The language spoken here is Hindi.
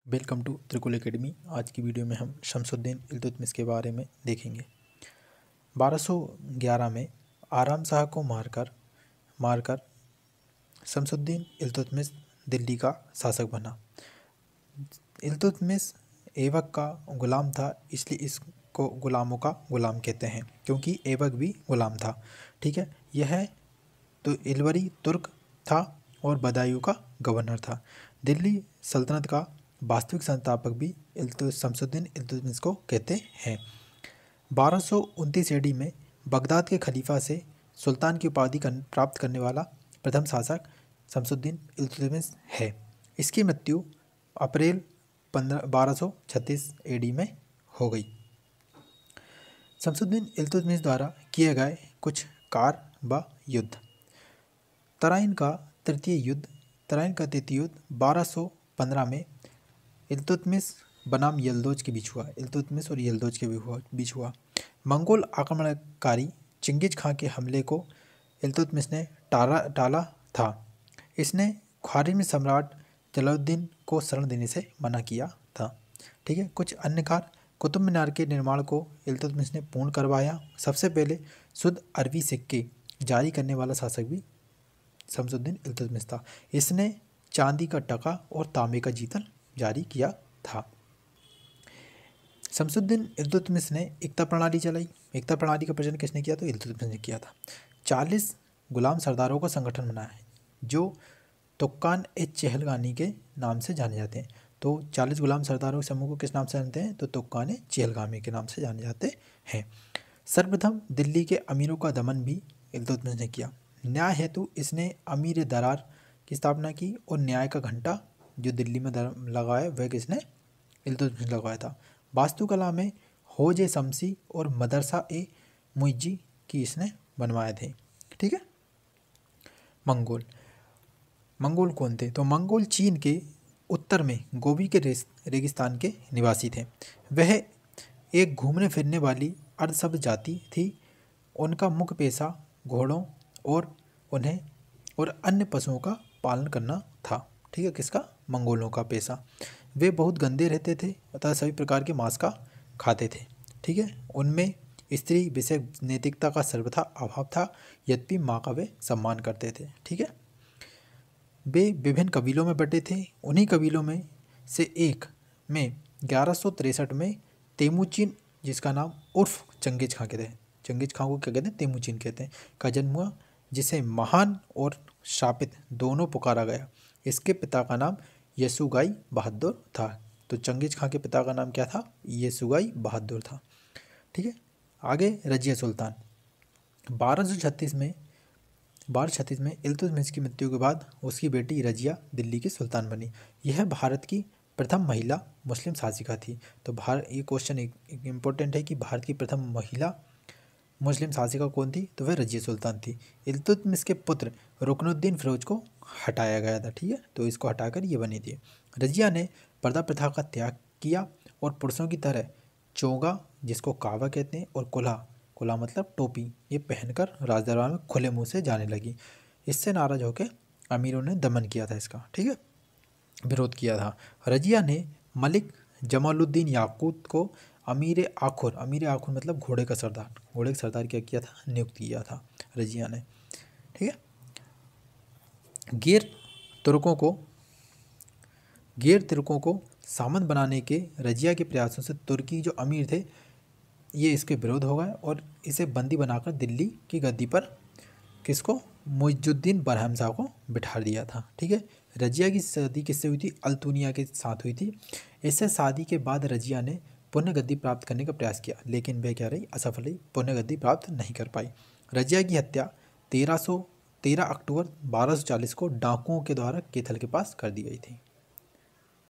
Welcome to त्रिकुल academy. आज की वीडियो में हम शमसुद्दीन इल्तुतमिश के बारे में देखेंगे। 1211 में आराम शाह को मारकर शमसुद्दीन इल्तुतमिश दिल्ली का शासक बना। इल्तुतमिश ऐबक का गुलाम था, इसलिए इसको गुलामों का गुलाम कहते हैं, क्योंकि ऐबक भी गुलाम था। ठीक है, यह तो इलवरी तुर्क था और बदायूं का गवर्नर था। दिल्ली सल्तनत का वास्तविक संस्थापक भी शमसुद्दीन इल्तुतमिश को कहते हैं। 1229 AD में बगदाद के खलीफा से सुल्तान की उपाधि प्राप्त करने वाला प्रथम शासक शमसुद्दीन इल्तुतमिश है। इसकी मृत्यु अप्रैल 1236 AD में हो गई। शमसुद्दीन इल्तुतमिश द्वारा किए गए कुछ कार्य व युद्ध। तराइन का तृतीय युद्ध 1215 में इल्तुतमिश बनाम यल्दौज के बीच हुआ। इल्तुतमिश और यल्दौज के बीच हुआ। मंगोल आक्रमणकारी चिंगिज खां के हमले को इल्तुतमिश ने टाला था। इसने ख्वारिज़्मी सम्राट जलालुद्दीन को शरण देने से मना किया था। ठीक है, कुछ अन्य कार्य। कुतुब मीनार के निर्माण को इल्तुतमिश ने पूर्ण करवाया। सबसे पहले शुद्ध अरबी सिक्के जारी करने वाला शासक भी शमसुद्दीन इल्तुतमिश था। इसने चांदी का टका और तांबे का जीतल जारी किया था। शमसुद्दीन इल्तुतमिश ने एकता प्रणाली चलाई। एकता प्रणाली का प्रचलन किसने किया? तो इल्तुतमिश ने किया था। 40 गुलाम सरदारों का संगठन बनाया है, जो तुर्कान-ए-चहलगानी के नाम से जाने जाते हैं। तो 40 गुलाम सरदारों के समूह को किस नाम से जानते हैं? तो तुर्कान-ए-चहलगामी के नाम से जाने जाते हैं। सर्वप्रथम दिल्ली के अमीरों का दमन भी इल्तुतमिश ने किया। न्याय हेतु इसने अमीर दरार की स्थापना की और न्याय का घंटा जो दिल्ली में लगाया वह किसने? इल्तुतमिश ने लगवाया था। वास्तुकला में हौज शमसी और मदरसा ए मुइज्जी की इसने बनवाए थे। ठीक है। मंगोल कौन थे? तो मंगोल चीन के उत्तर में गोबी के रेगिस्तान के निवासी थे। वह एक घूमने फिरने वाली अर्धशब्द जाति थी। उनका मुख्य पेशा घोड़ों और अन्य पशुओं का पालन करना था। ठीक है, किसका? मंगोलों का पेशा। वे बहुत गंदे रहते थे अतः सभी प्रकार के मांस का खाते थे। ठीक है, उनमें स्त्री विषय नैतिकता का सर्वथा अभाव था, यद्यपि माँ का वे सम्मान करते थे। ठीक है, वे विभिन्न कबीलों में बटे थे। उन्हीं कबीलों में से एक में 1163 में तेमुचिन, जिसका नाम उर्फ चंगिज खां कहते हैं, चंगिज खां को क्या कहते हैं? तेमुचिन कहते हैं, का जन्म हुआ, जिसे महान और शापित दोनों पुकारा गया। इसके पिता का नाम येसुगाई बहादुर था। तो चंगिज खां के पिता का नाम क्या था? येसुगाई बहादुर था। ठीक है, आगे रजिया सुल्तान। 1236 में इल्तुतमिश की मृत्यु के बाद उसकी बेटी रजिया दिल्ली की सुल्तान बनी। यह भारत की प्रथम महिला मुस्लिम शासिका थी। तो ये क्वेश्चन इम्पोर्टेंट है कि भारत की प्रथम महिला मुस्लिम शासिका कौन थी? तो वह रजिया सुल्तान थी। इल्तुतमिश के पुत्र रुकनुद्दीन फिरोज को हटाया गया था। ठीक है, तो इसको हटाकर ये बनी थी। रजिया ने पर्दा प्रथा का त्याग किया और पुरुषों की तरह चोगा, जिसको कावा कहते हैं, और कुला मतलब टोपी, ये पहनकर राजदरबार में खुले मुंह से जाने लगी। इससे नाराज होकर अमीरों ने दमन किया था इसका। ठीक है, विरोध किया था। रजिया ने मलिक जमालुद्दीन याकूत को अमीर आखुर मतलब घोड़े का सरदार क्या किया था? नियुक्त किया था रजिया ने। ठीक है, गैर तुर्कों को सामंत बनाने के रजिया के प्रयासों से तुर्की जो अमीर थे ये इसके विरोध हो गए और इसे बंदी बनाकर दिल्ली की गद्दी पर किसको? मुइजुद्दीन बरहम शाह को बिठा दिया था। ठीक है, रजिया की शादी किससे हुई थी? अल्तुनिया के साथ हुई थी। इससे शादी के बाद रजिया ने पुण्य गद्दी प्राप्त करने का प्रयास किया, लेकिन वह क्या रही? असफल रही, पुण्य गद्दी प्राप्त नहीं कर पाई। रजिया की हत्या 13 अक्टूबर 1240 को डाकुओं के द्वारा कैथल के पास कर दी गई थी।